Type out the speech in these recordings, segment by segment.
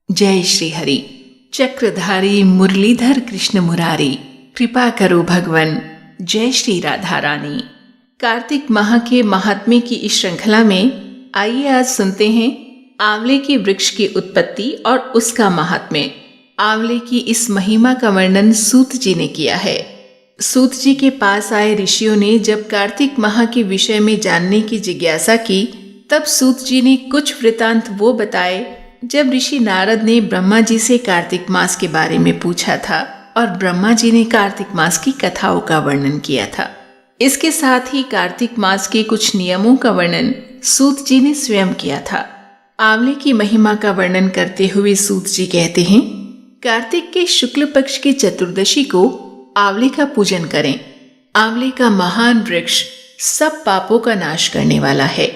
जय श्री हरि। चक्रधारी मुरलीधर कृष्ण मुरारी, कृपा करो भगवन। जय श्री राधा रानी। कार्तिक माह के महात्म्य की इस श्रृंखला में आइए आज सुनते हैं आंवले के वृक्ष की उत्पत्ति और उसका महात्म्य। आंवले की इस महिमा का वर्णन सूत जी ने किया है। सूत जी के पास आए ऋषियों ने जब कार्तिक माह के विषय में जानने की जिज्ञासा की, तब सूत जी ने कुछ वृतांत वो बताए जब ऋषि नारद ने ब्रह्मा जी से कार्तिक मास के बारे में पूछा था और ब्रह्मा जी ने कार्तिक मास की कथाओं का वर्णन किया था। इसके साथ ही कार्तिक मास के कुछ नियमों का वर्णन सूत जी ने स्वयं किया था। आंवले की महिमा का वर्णन करते हुए सूत जी कहते हैं, कार्तिक के शुक्ल पक्ष की चतुर्दशी को आंवले का पूजन करें। आंवले का महान वृक्ष सब पापों का नाश करने वाला है।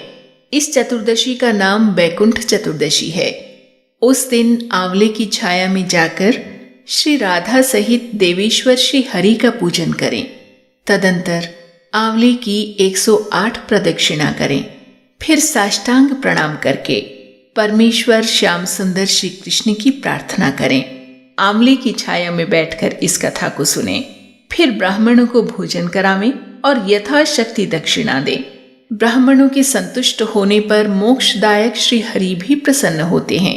इस चतुर्दशी का नाम बैकुंठ चतुर्दशी है। उस दिन आंवले की छाया में जाकर श्री राधा सहित देवेश्वर श्री हरि का पूजन करें। तदंतर आंवले की 108 प्रदक्षिणा करें। फिर साष्टांग प्रणाम करके परमेश्वर श्याम सुंदर श्री कृष्ण की प्रार्थना करें। आंवले की छाया में बैठकर इस कथा को सुनें। फिर ब्राह्मणों को भोजन करावें और यथाशक्ति दक्षिणा दें। ब्राह्मणों के संतुष्ट होने पर मोक्षदायक श्री हरि भी प्रसन्न होते हैं।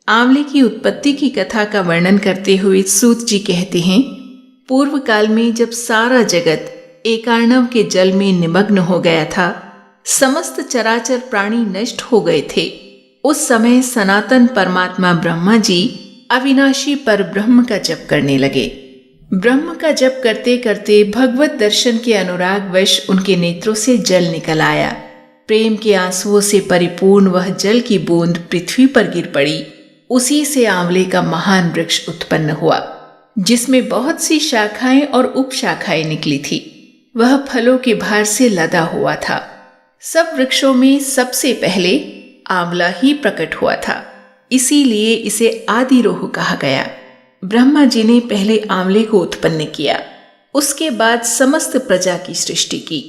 आंवले की उत्पत्ति की कथा का वर्णन करते हुए सूत जी कहते हैं, पूर्व काल में जब सारा जगत एकार्णव के जल में निमग्न हो गया था, समस्त चराचर प्राणी नष्ट हो गए थे। उस समय सनातन परमात्मा ब्रह्मा जी अविनाशी पर ब्रह्म का जप करने लगे। ब्रह्म का जप करते करते भगवत दर्शन के अनुरागवश उनके नेत्रों से जल निकल आया। प्रेम के आंसुओं से परिपूर्ण वह जल की बूंद पृथ्वी पर गिर पड़ी। उसी से आंवले का महान वृक्ष उत्पन्न हुआ, जिसमें बहुत सी शाखाएं और उपशाखाएं निकली थी। वह फलों के भार से लदा हुआ था। सब वृक्षों में सबसे पहले आंवला ही प्रकट हुआ था, इसीलिए इसे आदिरोह कहा गया। ब्रह्मा जी ने पहले आंवले को उत्पन्न किया, उसके बाद समस्त प्रजा की सृष्टि की।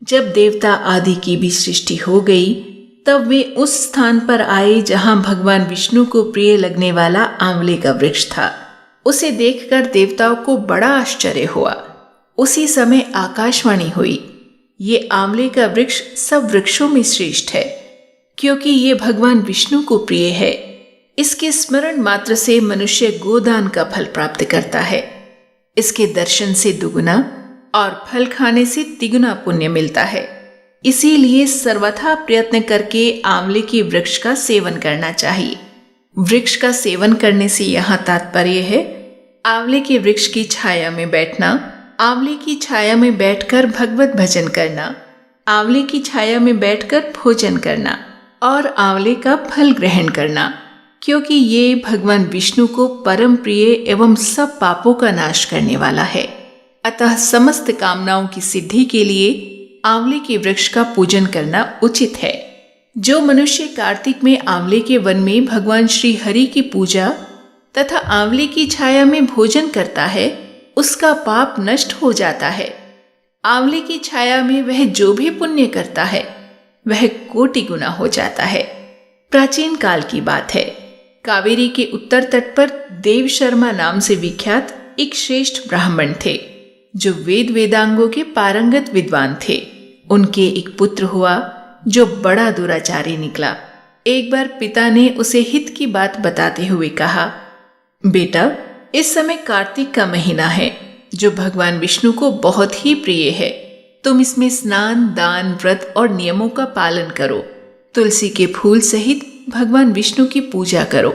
जब देवता आदि की भी सृष्टि हो गई, तब वे उस स्थान पर आए जहां भगवान विष्णु को प्रिय लगने वाला आंवले का वृक्ष था। उसे देखकर देवताओं को बड़ा आश्चर्य हुआ। उसी समय आकाशवाणी हुई, ये आंवले का वृक्ष सब वृक्षों में श्रेष्ठ है, क्योंकि ये भगवान विष्णु को प्रिय है। इसके स्मरण मात्र से मनुष्य गोदान का फल प्राप्त करता है। इसके दर्शन से दुगुना और फल खाने से तिगुना पुण्य मिलता है। इसीलिए सर्वथा प्रयत्न करके आंवले के वृक्ष का सेवन करना चाहिए। वृक्ष का सेवन करने से यहाँ तात्पर्य है आंवले के वृक्ष की छाया में बैठना, आंवले की छाया में बैठकर भगवत भजन करना, आंवले की छाया में बैठकर भोजन करना और आंवले का फल ग्रहण करना, क्योंकि ये भगवान विष्णु को परम प्रिय एवं सब पापों का नाश करने वाला है। अतः समस्त कामनाओं की सिद्धि के लिए आंवले के वृक्ष का पूजन करना उचित है। जो मनुष्य कार्तिक में आंवले के वन में भगवान श्री हरि की पूजा तथा आंवले की छाया में भोजन करता है, उसका पाप नष्ट हो जाता है। आंवले की छाया में वह जो भी पुण्य करता है, वह कोटि गुना हो जाता है। प्राचीन काल की बात है। कावेरी के उत्तर तट पर देव शर्मा नाम से विख्यात एक श्रेष्ठ ब्राह्मण थे, जो वेद वेदांगों के पारंगत विद्वान थे। उनके एक पुत्र हुआ जो बड़ा दुराचारी निकला। एक बार पिता ने उसे हित की बात बताते हुए कहा, बेटा, इस समय कार्तिक का महीना है, जो भगवान विष्णु को बहुत ही प्रिय है। तुम इसमें स्नान, दान, व्रत और नियमों का पालन करो। तुलसी के फूल सहित भगवान विष्णु की पूजा करो।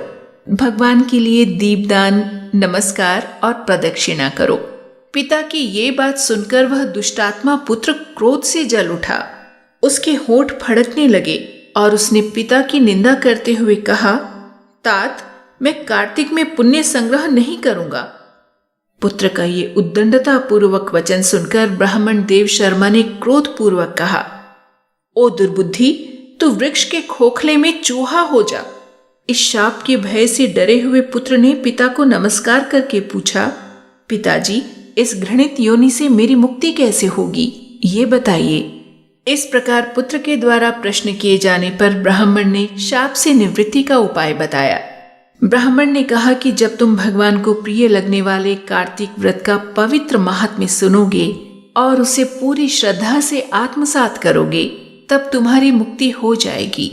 भगवान के लिए दीपदान, नमस्कार और प्रदक्षिणा करो। पिता की ये बात सुनकर वह दुष्टात्मा पुत्र क्रोध से जल उठा। उसके होंठ फड़कने लगे और उसने पिता की निंदा करते हुए कहा, तात, मैं कार्तिक में पुण्य संग्रह नहीं करूंगा। पुत्र का ये उद्दंडता पूर्वक वचन सुनकर ब्राह्मण देव शर्मा ने क्रोध पूर्वक कहा, ओ दुर्बुद्धि, तू वृक्ष के खोखले में चूहा हो जा। इस शाप के भय से डरे हुए पुत्र ने पिता को नमस्कार करके पूछा, पिताजी, इस घृणित योनि से मेरी मुक्ति कैसे होगी, ये बताइए। इस प्रकार पुत्र के द्वारा प्रश्न किए जाने पर ब्राह्मण ने शाप से निवृत्ति का उपाय बताया। ब्राह्मण ने कहा कि जब तुम भगवान को प्रिय लगने वाले कार्तिक व्रत का पवित्र महात्म्य सुनोगे और उसे पूरी श्रद्धा से आत्मसात करोगे, तब तुम्हारी मुक्ति हो जाएगी।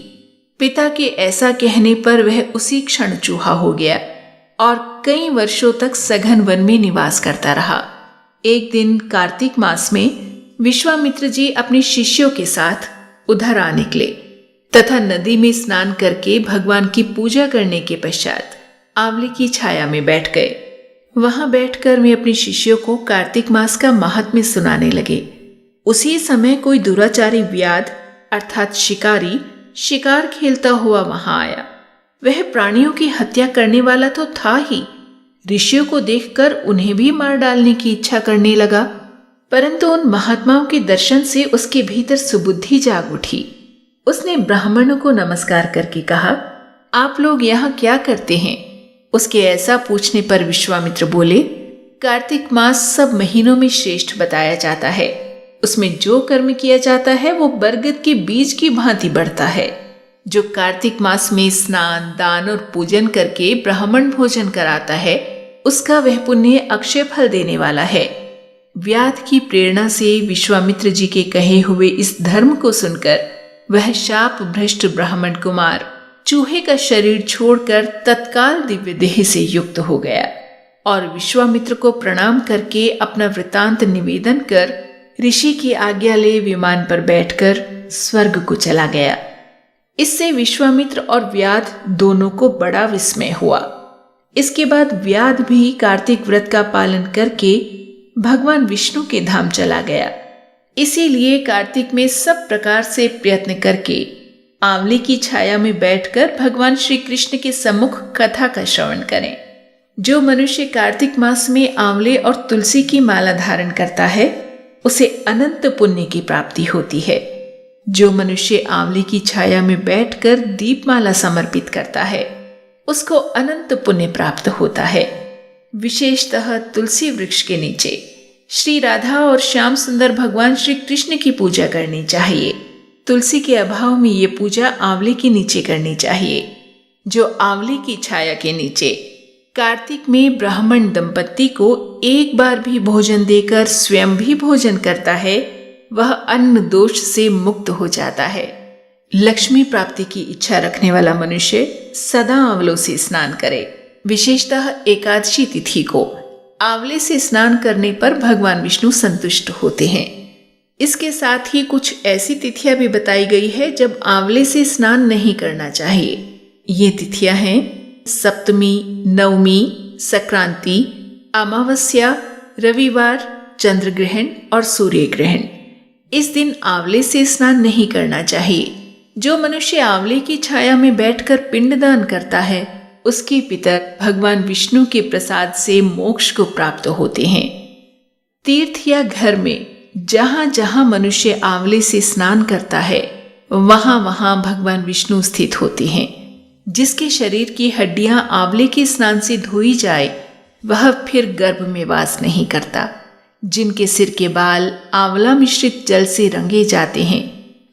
पिता के ऐसा कहने पर वह उसी क्षण चूहा हो गया और कई वर्षों तक सघन वन में निवास करता रहा। एक दिन कार्तिक मास में विश्वामित्र जी अपने शिष्यों के साथ उधर आ निकले तथा नदी में स्नान करके भगवान की पूजा करने के पश्चात आंवले की छाया में बैठ गए। वहां बैठकर वे अपने शिष्यों को कार्तिक मास का महात्म्य सुनाने लगे। उसी समय कोई दुराचारी व्याध अर्थात शिकारी शिकार खेलता हुआ वहां आया। वह प्राणियों की हत्या करने वाला तो था ही, ऋषियों को देखकर उन्हें भी मार डालने की इच्छा करने लगा। परंतु उन महात्माओं के दर्शन से उसके भीतर सुबुद्धि जाग उठी। उसने ब्राह्मणों को नमस्कार करके कहा, आप लोग यहाँ क्या करते हैं? उसके ऐसा पूछने पर विश्वामित्र बोले, कार्तिक मास सब महीनों में श्रेष्ठ बताया जाता है। उसमें जो कर्म किया जाता है वो बरगद के बीज की भांति बढ़ता है। जो कार्तिक मास में स्नान, दान और पूजन करके ब्राह्मण भोजन कराता है, उसका वह पुण्य अक्षय फल देने वाला है। व्याध की प्रेरणा से विश्वामित्र जी के कहे हुए इस धर्म को सुनकर वह शाप भ्रष्ट ब्राह्मण कुमार चूहे का शरीर छोड़कर तत्काल दिव्य देह से युक्त हो गया और विश्वामित्र को प्रणाम करके अपना वृतांत निवेदन कर ऋषि की आज्ञा ले विमान पर बैठकर स्वर्ग को चला गया। इससे विश्वामित्र और व्याध दोनों को बड़ा विस्मय हुआ। इसके बाद व्याध भी कार्तिक व्रत का पालन करके भगवान विष्णु के धाम चला गया। इसीलिए कार्तिक में सब प्रकार से प्रयत्न करके आंवले की छाया में बैठकर भगवान श्री कृष्ण के सम्मुख कथा का श्रवण करें। जो मनुष्य कार्तिक मास में आंवले और तुलसी की माला धारण करता है, उसे अनंत पुण्य की प्राप्ति होती है। जो मनुष्य आंवले की छाया में बैठकर दीपमाला समर्पित करता है, उसको अनंत पुण्य प्राप्त होता है। विशेषतः तुलसी वृक्ष के नीचे श्री राधा और श्याम सुंदर भगवान श्री कृष्ण की पूजा करनी चाहिए। तुलसी के अभाव में ये पूजा आंवले के नीचे करनी चाहिए। जो आंवले की छाया के नीचे कार्तिक में ब्राह्मण दंपत्ति को एक बार भी भोजन देकर स्वयं भी भोजन करता है, वह अन्न दोष से मुक्त हो जाता है। लक्ष्मी प्राप्ति की इच्छा रखने वाला मनुष्य सदा आंवलों से स्नान करे। विशेषतः एकादशी तिथि को आंवले से स्नान करने पर भगवान विष्णु संतुष्ट होते हैं। इसके साथ ही कुछ ऐसी तिथियां भी बताई गई है जब आंवले से स्नान नहीं करना चाहिए। ये तिथियां हैं सप्तमी, नवमी, संक्रांति, अमावस्या, रविवार, चंद्र ग्रहण और सूर्य ग्रहण। इस दिन आंवले से स्नान नहीं करना चाहिए। जो मनुष्य आंवले की छाया में बैठकर पिंडदान करता है, उसके पितर भगवान विष्णु के प्रसाद से मोक्ष को प्राप्त होते हैं। तीर्थ या घर में जहां जहां मनुष्य आंवले से स्नान करता है, वहां वहां भगवान विष्णु स्थित होते हैं। जिसके शरीर की हड्डियां आंवले के स्नान से धोई जाए, वह फिर गर्भ में वास नहीं करता। जिनके सिर के बाल आंवला मिश्रित जल से रंगे जाते हैं,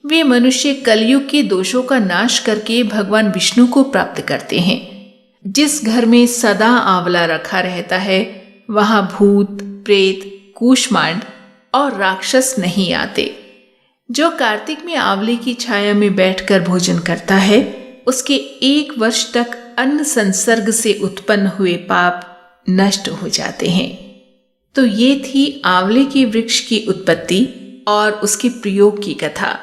वे मनुष्य कलयुग के दोषों का नाश करके भगवान विष्णु को प्राप्त करते हैं। जिस घर में सदा आंवला रखा रहता है, वहां भूत, प्रेत, कूष्मांड और राक्षस नहीं आते। जो कार्तिक में आंवले की छाया में बैठकर भोजन करता है, उसके 1 वर्ष तक अन्न संसर्ग से उत्पन्न हुए पाप नष्ट हो जाते हैं। तो ये थी आंवले के वृक्ष की उत्पत्ति और उसके प्रयोग की कथा।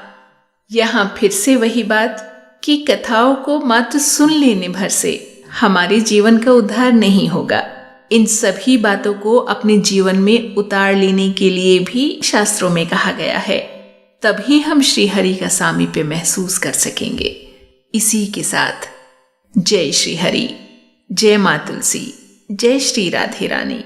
यहाँ फिर से वही बात कि कथाओं को मात्र सुन लेने भर से हमारे जीवन का उद्धार नहीं होगा। इन सभी बातों को अपने जीवन में उतार लेने के लिए भी शास्त्रों में कहा गया है। तभी हम श्री हरि का सामीप्य महसूस कर सकेंगे। इसी के साथ जय श्री हरि, जय मां तुलसी, जय श्री राधे रानी।